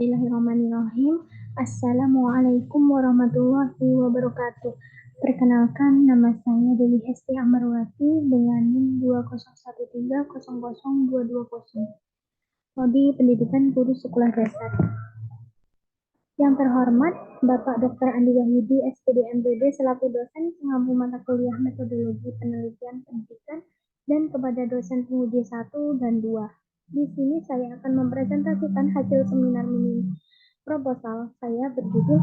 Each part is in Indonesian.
Bismillahirrahmanirrahim. Assalamualaikum warahmatullahi wabarakatuh. Perkenalkan, nama saya Dewi Hesti Amarwati dengan NIM 201300220. Prodi Pendidikan Guru Sekolah Dasar. Yang terhormat, Bapak Dr. Andi Wahyudi, SPD MPD, selaku dosen pengampu mata kuliah Metodologi Penelitian Pendidikan, dan kepada dosen penguji 1 dan 2. Di sini saya akan mempresentasikan hasil seminar mini proposal saya berjudul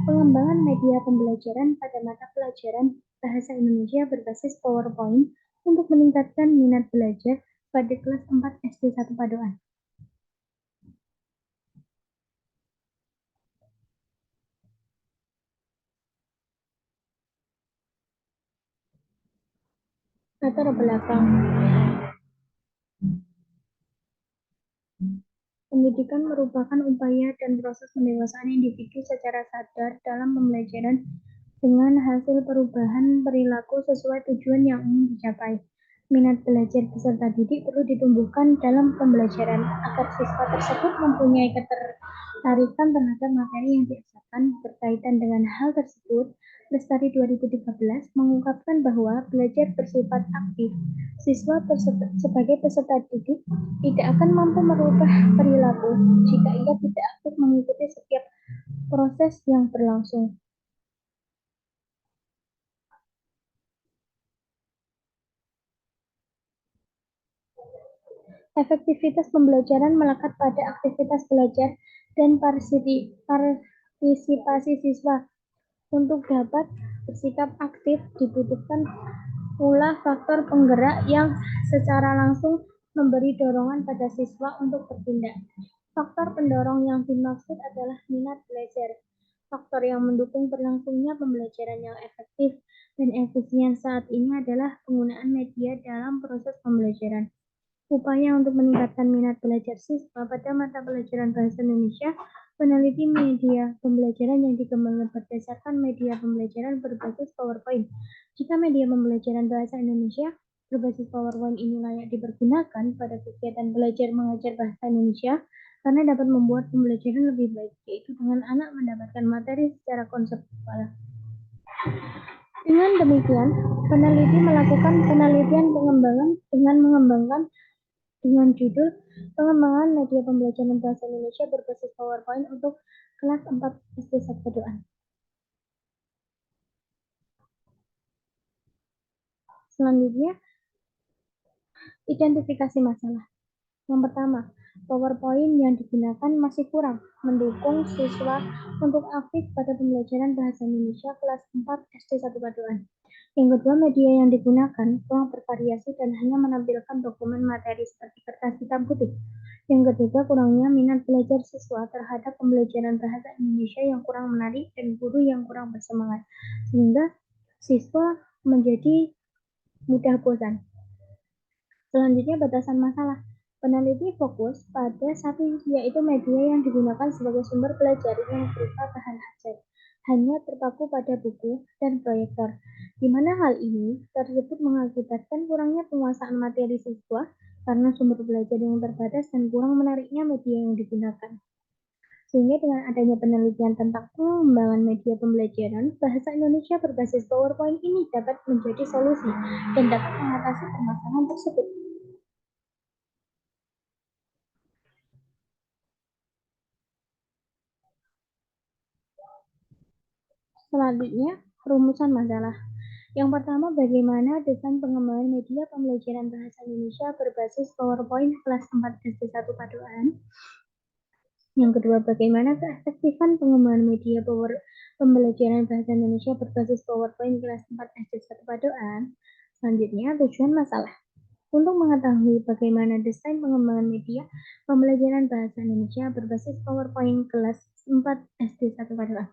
Pengembangan Media Pembelajaran pada Mata Pelajaran Bahasa Indonesia berbasis PowerPoint untuk meningkatkan minat belajar pada kelas 4 SD 1 Padoan. Latar belakang. Pendidikan merupakan upaya dan proses pendewasaan individu secara sadar dalam pembelajaran dengan hasil perubahan perilaku sesuai tujuan yang ingin dicapai. Minat belajar peserta didik perlu ditumbuhkan dalam pembelajaran agar siswa tersebut mempunyai ketertarikan terhadap materi yang diajarkan. Berkaitan dengan hal tersebut, Lestari 2013 mengungkapkan bahwa belajar bersifat aktif. Siswa sebagai peserta didik tidak akan mampu merubah perilaku jika ia tidak aktif mengikuti setiap proses yang berlangsung. Efektivitas pembelajaran melekat pada aktivitas belajar dan partisipasi siswa. Untuk dapat bersikap aktif dibutuhkan pula faktor penggerak yang secara langsung memberi dorongan pada siswa untuk bertindak. Faktor pendorong yang dimaksud adalah minat belajar. Faktor yang mendukung berlangsungnya pembelajaran yang efektif dan efisien saat ini adalah penggunaan media dalam proses pembelajaran. Upaya untuk meningkatkan minat belajar siswa pada mata pelajaran Bahasa Indonesia, peneliti media pembelajaran yang dikembangkan berdasarkan media pembelajaran berbasis PowerPoint. Jika media pembelajaran Bahasa Indonesia berbasis PowerPoint ini layak dipergunakan pada kegiatan belajar mengajar Bahasa Indonesia, karena dapat membuat pembelajaran lebih baik, yaitu dengan anak mendapatkan materi secara konseptual. Dengan demikian, peneliti melakukan penelitian pengembangan dengan judul Pengembangan Media Pembelajaran Bahasa Indonesia berbasis PowerPoint untuk kelas 4 SD 1 Padoan. Selanjutnya, identifikasi masalah. Yang pertama, PowerPoint yang digunakan masih kurang mendukung siswa untuk aktif pada pembelajaran Bahasa Indonesia kelas 4 SD 1 Padoan. Yang kedua, media yang digunakan kurang bervariasi dan hanya menampilkan dokumen materi seperti kertas hitam putih. Yang ketiga, kurangnya minat belajar siswa terhadap pembelajaran Bahasa Indonesia yang kurang menarik dan guru yang kurang bersemangat, sehingga siswa menjadi mudah bosan. Selanjutnya, batasan masalah. Peneliti fokus pada satu, yaitu media yang digunakan sebagai sumber belajar yang berupa bahan ajar hanya terpaku pada buku dan proyektor, di mana hal ini tersebut mengakibatkan kurangnya penguasaan materi siswa karena sumber belajar yang terbatas dan kurang menariknya media yang digunakan. Sehingga dengan adanya penelitian tentang pengembangan media pembelajaran Bahasa Indonesia berbasis PowerPoint ini dapat menjadi solusi dan dapat mengatasi permasalahan tersebut. Selanjutnya, rumusan masalah. Yang pertama, bagaimana desain pengembangan media pembelajaran Bahasa Indonesia berbasis PowerPoint kelas 4 SD 1 Padoan. Yang kedua, bagaimana keefektifan pengembangan media pembelajaran Bahasa Indonesia berbasis PowerPoint kelas 4 SD 1 Padoan. Selanjutnya, tujuan masalah. Untuk mengetahui bagaimana desain pengembangan media pembelajaran Bahasa Indonesia berbasis PowerPoint kelas 4 SD 1 Padoan.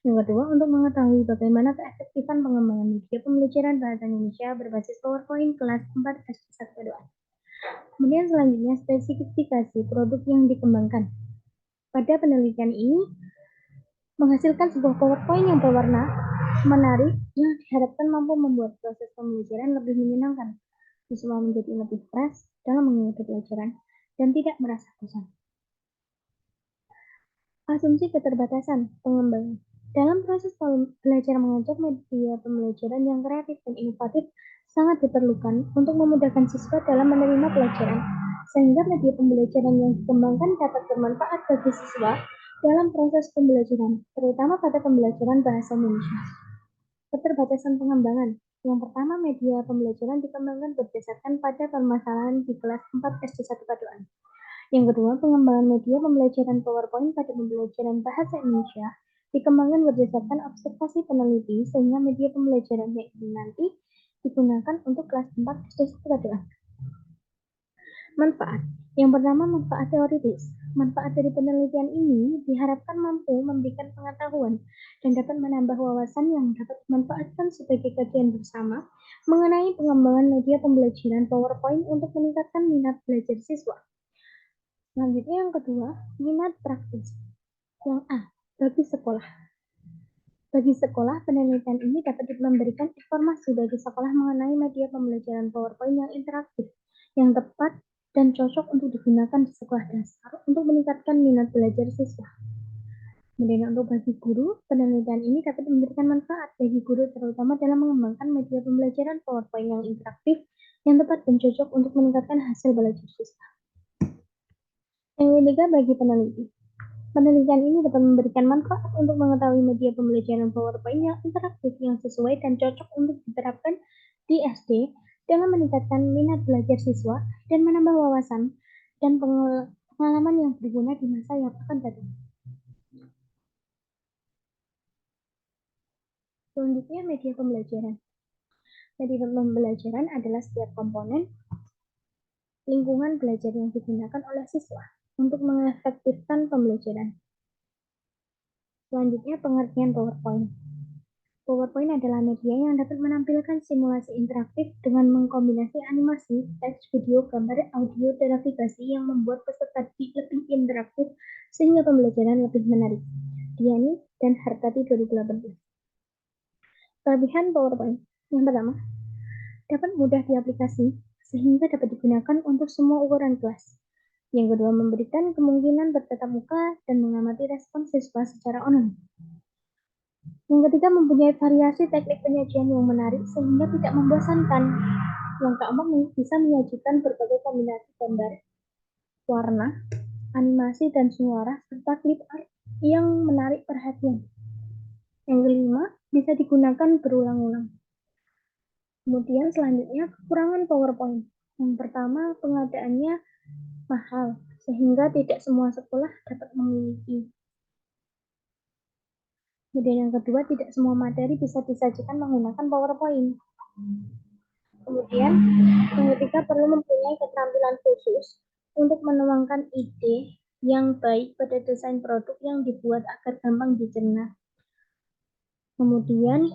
Yang kedua, untuk mengetahui bagaimana keefektifan pengembangan media pembelajaran Bahasa Indonesia berbasis PowerPoint kelas 4 SD 1 Padoan. Kemudian selanjutnya, spesifikasi produk yang dikembangkan. Pada penelitian ini, menghasilkan sebuah PowerPoint yang berwarna menarik yang diharapkan mampu membuat proses pembelajaran lebih menyenangkan. Siswa menjadi lebih fresh dalam mengikuti pelajaran dan tidak merasa bosan. Asumsi keterbatasan pengembangan. Dalam proses belajar mengajar, media pembelajaran yang kreatif dan inovatif sangat diperlukan untuk memudahkan siswa dalam menerima pelajaran, sehingga media pembelajaran yang dikembangkan dapat bermanfaat bagi siswa dalam proses pembelajaran, terutama pada pembelajaran bahasa Indonesia. Keterbatasan pengembangan. Yang pertama, media pembelajaran dikembangkan berdasarkan pada permasalahan di kelas 4 SD 1 Paduan. Yang kedua, pengembangan media pembelajaran PowerPoint pada pembelajaran bahasa Indonesia dikembangkan berdasarkan observasi peneliti sehingga media pembelajaran yang ini nanti digunakan untuk kelas 4 SD 1 Paduan. Manfaat. Yang pertama, manfaat teoritis. Manfaat dari penelitian ini diharapkan mampu memberikan pengetahuan dan dapat menambah wawasan yang dapat dimanfaatkan sebagai kajian bersama mengenai pengembangan media pembelajaran PowerPoint untuk meningkatkan minat belajar siswa. Selanjutnya yang kedua, minat praktis. Yang A, bagi sekolah. Bagi sekolah, penelitian ini dapat memberikan informasi bagi sekolah mengenai media pembelajaran PowerPoint yang interaktif, yang tepat, dan cocok untuk digunakan di sekolah dasar untuk meningkatkan minat belajar siswa. Kemudian untuk bagi guru, penelitian ini dapat memberikan manfaat bagi guru terutama dalam mengembangkan media pembelajaran PowerPoint yang interaktif, yang tepat dan cocok untuk meningkatkan hasil belajar siswa. Yang ketiga, bagi peneliti. Penelitian ini dapat memberikan manfaat untuk mengetahui media pembelajaran PowerPoint yang interaktif yang sesuai dan cocok untuk diterapkan di SD dalam meningkatkan minat belajar siswa dan menambah wawasan dan pengalaman yang berguna di masa yang akan datang. Selanjutnya, media pembelajaran. Media pembelajaran adalah setiap komponen lingkungan belajar yang digunakan oleh siswa untuk mengefektifkan pembelajaran. Selanjutnya, pengertian PowerPoint. PowerPoint adalah media yang dapat menampilkan simulasi interaktif dengan mengkombinasi animasi, teks, video, gambar, audio, dan navigasi yang membuat peserta lebih interaktif sehingga pembelajaran lebih menarik. Diani dan Hartati 2018. Kelebihan PowerPoint. Yang pertama, dapat mudah diaplikasi sehingga dapat digunakan untuk semua ukuran kelas. Yang kedua, memberikan kemungkinan bertatap muka dan mengamati respon siswa secara online. Yang ketiga, mempunyai variasi teknik penyajian yang menarik sehingga tidak membosankan. Yang keempat, bisa menyajikan berbagai kombinasi gambar, warna, animasi, dan suara, serta clip art yang menarik perhatian. Yang kelima, bisa digunakan berulang-ulang. Kemudian selanjutnya, kekurangan PowerPoint. Yang pertama, pengadaannya mahal, sehingga tidak semua sekolah dapat memiliki. Kemudian yang kedua, tidak semua materi bisa disajikan menggunakan PowerPoint. Kemudian, yang ketiga, perlu mempunyai keterampilan khusus untuk menuangkan ide yang baik pada desain produk yang dibuat agar gampang dicerna. Kemudian,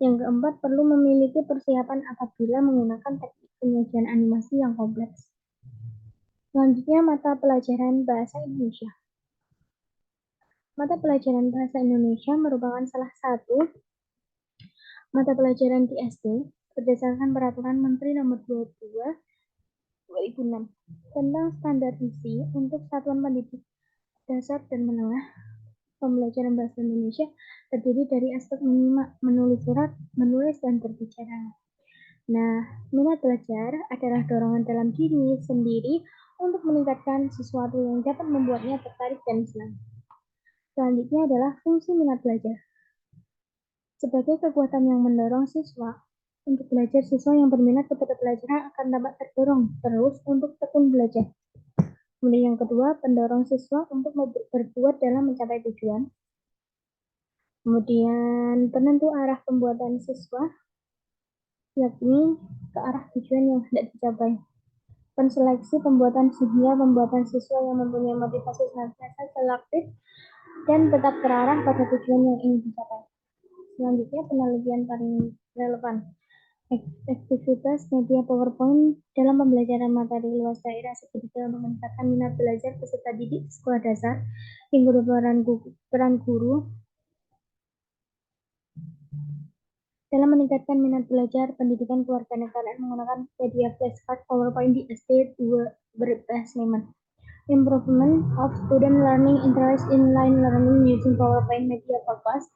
yang keempat, perlu memiliki persiapan apabila menggunakan teknik penyajian animasi yang kompleks. Selanjutnya, mata pelajaran Bahasa Indonesia. Mata pelajaran Bahasa Indonesia merupakan salah satu mata pelajaran di SD berdasarkan Peraturan Menteri Nomor 22 2006 tentang standar isi untuk satuan pendidik dasar dan menengah. Pembelajaran bahasa Indonesia terdiri dari aspek menyimak, menulis surat, menulis, dan berbicara. Nah, minat belajar adalah dorongan dalam diri sendiri untuk meningkatkan sesuatu yang dapat membuatnya tertarik dan senang. Selanjutnya adalah fungsi minat belajar. Sebagai kekuatan yang mendorong siswa untuk belajar, siswa yang berminat kepada pelajaran akan dapat terdorong terus untuk tekun belajar. Kemudian yang kedua, pendorong siswa untuk berbuat dalam mencapai tujuan. Kemudian penentu arah pembuatan siswa, yakni ke arah tujuan yang hendak dicapai. Penseleksi pembuatan sehingga pembuatan siswa yang mempunyai motivasi senantiasa selektif dan tetap terarah pada tujuan yang ingin dicapai. Selanjutnya, penelitian paling relevan. Aktivitas media PowerPoint dalam pembelajaran materi luas daerah segitiga untuk meningkatkan minat belajar peserta didik di sekolah dasar. Yang kedua, peran guru dalam meningkatkan minat belajar pendidikan kewarganegaraan menggunakan media flashcard PowerPoint di SD 2 Berbahasa Sleman. improvement of student learning interest in line learning using PowerPoint media for class,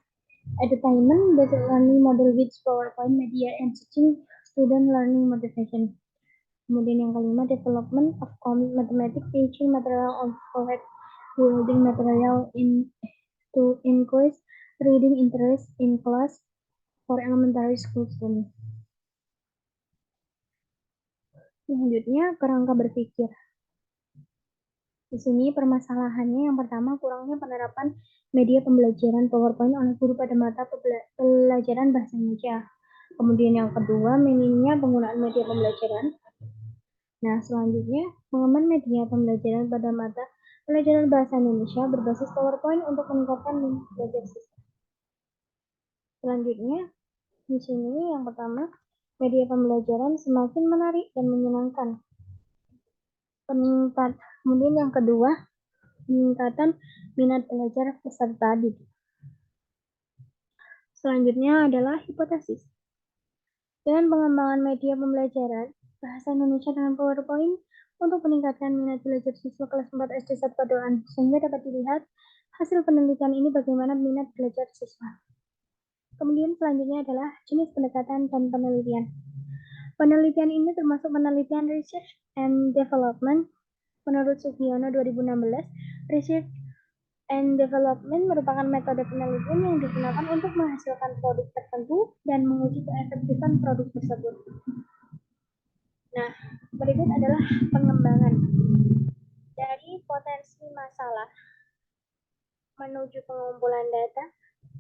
entertainment-based learning model with PowerPoint media and teaching student learning motivation. Kemudian yang kelima, development of mathematics teaching material of correct building material to increase reading interest in class for elementary school students. Selanjutnya, kerangka berpikir. Di sini permasalahannya yang pertama, kurangnya penerapan media pembelajaran PowerPoint oleh guru pada mata pelajaran bahasa Indonesia. Kemudian yang kedua, minimnya penggunaan media pembelajaran. Nah, selanjutnya, pengembangan media pembelajaran pada mata pelajaran bahasa Indonesia berbasis PowerPoint untuk meningkatkan minat belajar siswa. Selanjutnya, di sini yang pertama, media pembelajaran semakin menarik dan menyenangkan. Kemudian yang kedua, peningkatan minat belajar peserta didik. Selanjutnya adalah hipotesis. Dengan pengembangan media pembelajaran bahasa Indonesia dengan PowerPoint untuk meningkatkan minat belajar siswa kelas 4 SD 1 Paduan, sehingga dapat dilihat hasil penelitian ini bagaimana minat belajar siswa. Kemudian selanjutnya adalah jenis pendekatan dan penelitian. Penelitian ini termasuk penelitian research and development. Menurut Sugiono 2016, research and development merupakan metode penelitian yang digunakan untuk menghasilkan produk tertentu dan menguji keefektifan produk tersebut. Nah, berikut adalah pengembangan dari potensi masalah menuju pengumpulan data,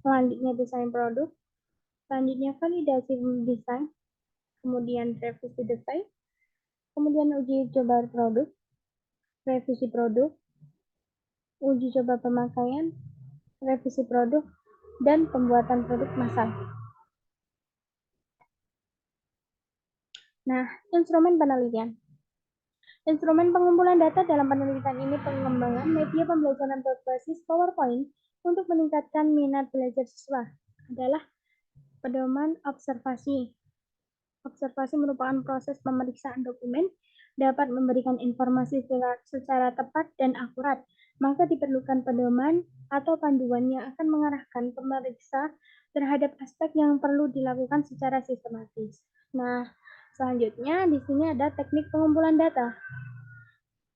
selanjutnya desain produk, selanjutnya validasi desain, kemudian revisi desain, kemudian uji coba produk, revisi produk, uji coba pemakaian, revisi produk, dan pembuatan produk massal. Nah, instrumen penelitian. Instrumen pengumpulan data dalam penelitian ini pengembangan media pembelajaran berbasis PowerPoint untuk meningkatkan minat belajar siswa adalah pedoman observasi. Observasi merupakan proses pemeriksaan dokumen, dapat memberikan informasi secara tepat dan akurat, maka diperlukan pedoman atau panduan yang akan mengarahkan pemeriksa terhadap aspek yang perlu dilakukan secara sistematis. Nah, selanjutnya di sini ada teknik pengumpulan data.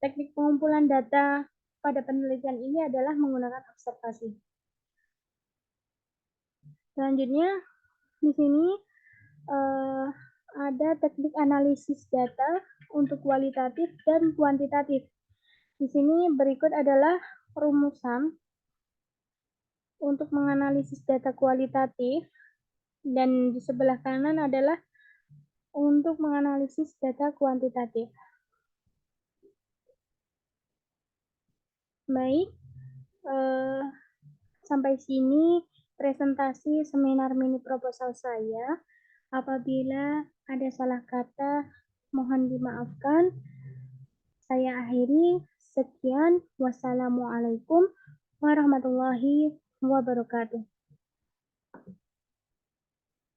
Teknik pengumpulan data pada penelitian ini adalah menggunakan observasi. Selanjutnya di sini ada teknik analisis data untuk kualitatif dan kuantitatif. Di sini berikut adalah rumusan untuk menganalisis data kualitatif dan di sebelah kanan adalah untuk menganalisis data kuantitatif. Baik, sampai sini presentasi seminar mini proposal saya. Apabila ada salah kata, mohon dimaafkan. Saya akhiri. Sekian. Wassalamualaikum warahmatullahi wabarakatuh.